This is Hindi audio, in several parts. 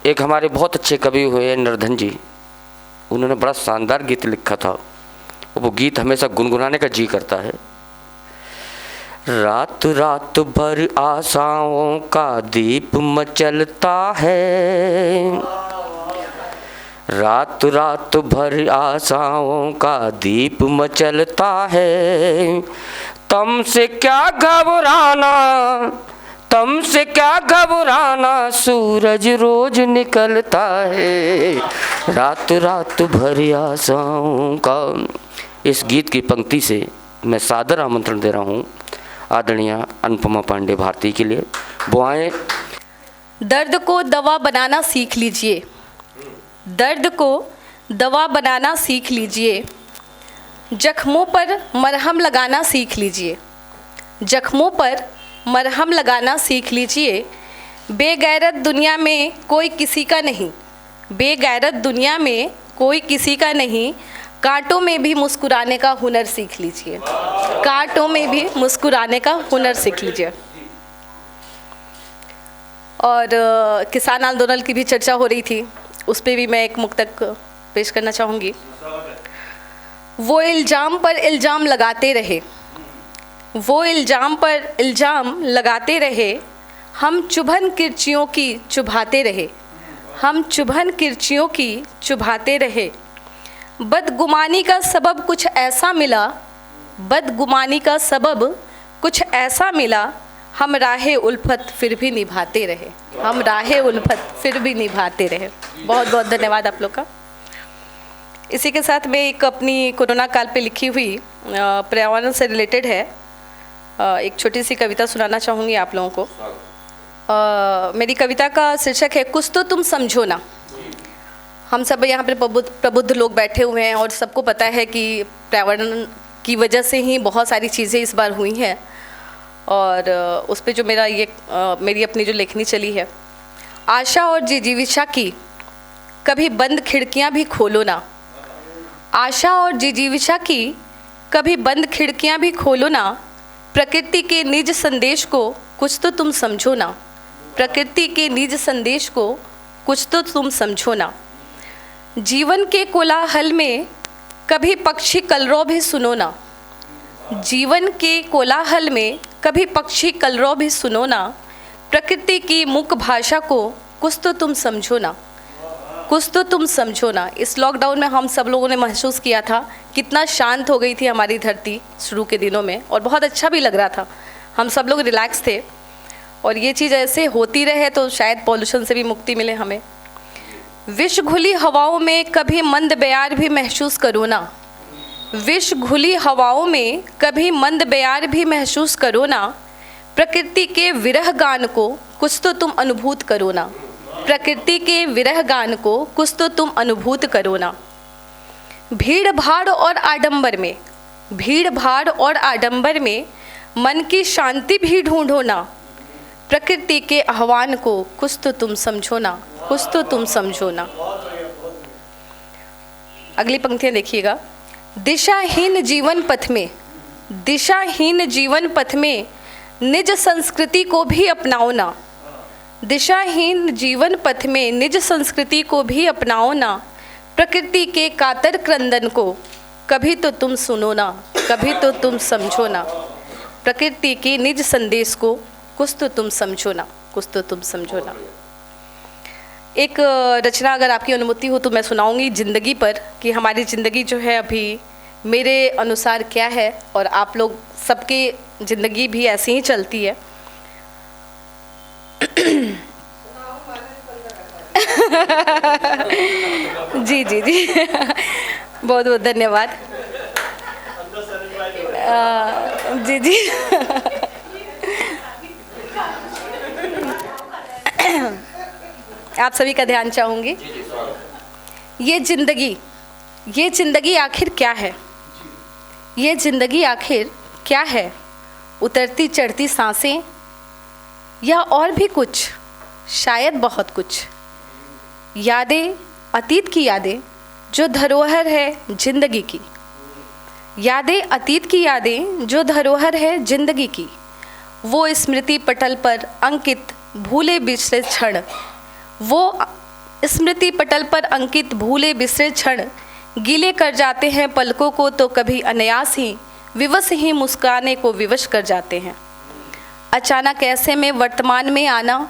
एक हमारे बहुत अच्छे कवि हुए नरधन जी, उन्होंने बड़ा शानदार गीत लिखा था, वो गीत हमेशा गुनगुनाने का जी करता है। रात रात भर आशाओं का दीप मचलता है, रात रात भर आशाओं का दीप मचलता है, तुमसे क्या घबराना, तुमसे क्या घबराना, सूरज रोज निकलता है, रात रात भर आशाओं का। इस गीत की पंक्ति से मैं सादर आमंत्रण दे रहा हूँ आदरणीय अनुपमा पांडे भारती के लिए। वो आए। दर्द को दवा बनाना सीख लीजिए, दर्द को दवा बनाना सीख लीजिए, जख्मों पर मरहम लगाना सीख लीजिए, जख्मों पर मरहम लगाना सीख लीजिए। बेगैरत दुनिया में कोई किसी का नहीं, बेगैरत दुनिया में कोई किसी का नहीं, कांटों में भी मुस्कुराने का हुनर सीख लीजिए, कांटों में भी मुस्कुराने का हुनर सीख लीजिए। और किसान आंदोलन की भी चर्चा हो रही थी, उस पर भी मैं एक मुक्तक पेश करना चाहूँगी। वो इल्ज़ाम पर इल्ज़ाम लगाते रहे, वो इल्ज़ाम पर इल्ज़ाम लगाते रहे, हम चुभन किरचियों की चुभाते रहे, हम चुभन किरचियों की चुभाते रहे। बदगुमानी का सबब कुछ ऐसा मिला, बदगुमानी का सबब कुछ ऐसा मिला, हम राहे उल्फत फिर भी निभाते रहे, हम राहे उल्फत फिर भी निभाते रहे। बहुत बहुत धन्यवाद आप लोग का। इसी के साथ मैं एक अपनी कोरोना काल पे लिखी हुई पर्यावरण से रिलेटेड है एक छोटी सी कविता सुनाना चाहूँगी आप लोगों को। मेरी कविता का शीर्षक है कुछ तो तुम समझो ना। हम सब यहाँ पर प्रबुद्ध लोग बैठे हुए हैं और सबको पता है कि पर्यावरण की वजह से ही बहुत सारी चीज़ें इस बार हुई हैं, और उस पे जो मेरी अपनी जो लेखनी चली है, आशा और जिजीविषा की कभी बंद खिड़कियाँ भी खोलो ना, आशा और जिजीविषा की कभी बंद खिड़कियाँ भी खोलो ना, प्रकृति के निज संदेश को कुछ तो तुम समझो ना, प्रकृति के निज संदेश को कुछ तो तुम समझो ना। जीवन के कोलाहल में कभी पक्षी कलरव भी सुनो ना, जीवन के कोलाहल में कभी पक्षी कलरव भी सुनो ना, प्रकृति की मुख भाषा को कुछ तो तुम समझो ना, कुछ तो तुम समझो ना। इस लॉकडाउन में हम सब लोगों ने महसूस किया था कितना शांत हो गई थी हमारी धरती शुरू के दिनों में, और बहुत अच्छा भी लग रहा था, हम सब लोग रिलैक्स थे। और ये चीज़ ऐसे होती रहे तो शायद पॉल्यूशन से भी मुक्ति मिले हमें। विष घुली हवाओं में कभी मंद बयार भी महसूस करो ना, विष घुली हवाओं में कभी मंद बयार भी महसूस करो ना, प्रकृति के विरह गान को कुछ तो तुम अनुभूत करो ना, प्रकृति के विरह गान को कुछ तो तुम अनुभूत करो ना। भीड़ भाड़ और आडंबर में, भीड़ भाड़ और आडंबर में मन की शांति भी ढूंढो ना, प्रकृति के आह्वान को कुछ तो तुम समझो ना, कुछ तो तुम समझो ना। अगली पंक्तियाँ देखिएगा। दिशाहीन जीवन पथ में, दिशाहीन जीवन पथ में निज संस्कृति को भी अपनाओ ना, दिशाहीन जीवन पथ में निज संस्कृति को भी अपनाओ ना, प्रकृति के कातर क्रंदन को कभी तो तुम सुनो ना, कभी तो तुम समझो ना, प्रकृति के निज संदेश को कुछ तो तुम समझो ना, कुछ तो तुम समझो ना। एक रचना अगर आपकी अनुमति हो तो मैं सुनाऊंगी ज़िंदगी पर, कि हमारी ज़िंदगी जो है अभी मेरे अनुसार क्या है, और आप लोग सबकी ज़िंदगी भी ऐसी ही चलती है। जी जी जी बहुत बहुत धन्यवाद। जी जी आप सभी का ध्यान चाहूँगी। ये ज़िंदगी आखिर क्या है, ये ज़िंदगी आखिर क्या है, उतरती चढ़ती सांसें या और भी कुछ, शायद बहुत कुछ। यादें, अतीत की यादें जो धरोहर है ज़िंदगी की, यादें अतीत की यादें जो धरोहर है ज़िंदगी की, वो स्मृति पटल पर अंकित भूले बिसरे क्षण, वो स्मृति पटल पर अंकित भूले बिसरे क्षण गीले कर जाते हैं पलकों को, तो कभी अनायास ही विवश ही मुस्काने को विवश कर जाते हैं। अचानक ऐसे में वर्तमान में आना,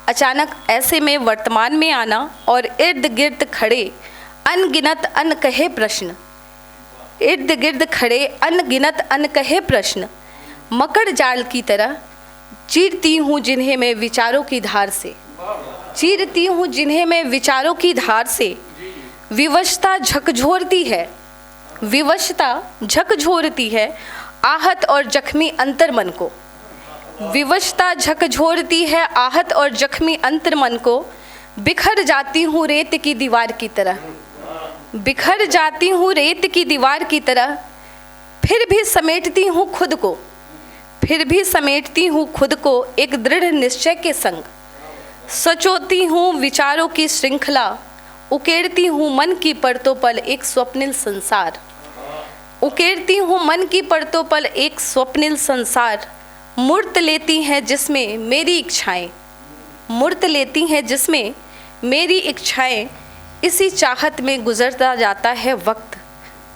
अचानक ऐसे में वर्तमान में आना और इर्द गिर्द खड़े अनगिनत अनकहे प्रश्न, इर्द गिर्द खड़े अनगिनत अनकहे प्रश्न मकड़ जाल की तरह चीरती हूँ जिन्हें मैं विचारों की धार से, चीरती हूँ जिन्हें मैं विचारों की धार से। विवशता झकझोरती है, विवशता झकझोरती है आहत और जख्मी अंतर मन को, विवशता झकझोरती है आहत और जख्मी अंतर मन को। बिखर जाती हूँ रेत की दीवार की तरह, बिखर जाती हूँ रेत की दीवार की तरह, फिर भी समेटती हूँ खुद को, फिर भी समेटती हूँ खुद को एक दृढ़ निश्चय के संग। सचोती हूँ विचारों की श्रृंखला, उकेरती हूँ मन की परतों पर एक स्वप्निल संसार, उकेरती हूँ मन की परतों पर एक स्वप्निल संसार। मूर्त लेती हैं जिसमें मेरी इच्छाएं, मूर्त लेती हैं जिसमें मेरी इच्छाएं। इसी चाहत में गुजरता जाता है वक्त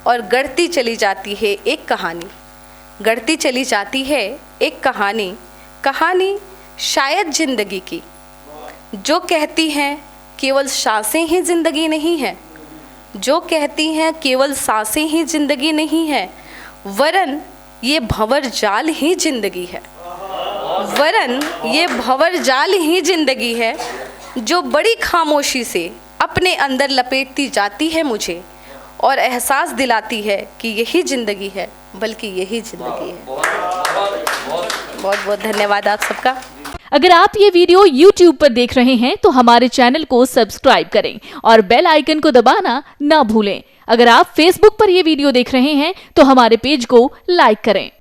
और गढ़ती चली जाती है एक कहानी, गढ़ती चली जाती है एक कहानी, कहानी शायद जिंदगी की, जो कहती हैं केवल सांसें ही जिंदगी नहीं है, जो कहती हैं केवल सांसें ही जिंदगी नहीं है, वरन ये भंवर जाल ही जिंदगी है, वरन ये भंवर जाल ही जिंदगी है, जो बड़ी खामोशी से अपने अंदर लपेटती जाती है मुझे और एहसास दिलाती है कि यही ज़िंदगी है, बल्कि यही ज़िंदगी है। बहुत बहुत धन्यवाद आप सबका। अगर आप ये वीडियो YouTube पर देख रहे हैं तो हमारे चैनल को सब्सक्राइब करें और बेल आइकन को दबाना ना भूलें। अगर आप Facebook पर ये वीडियो देख रहे हैं तो हमारे पेज को लाइक करें।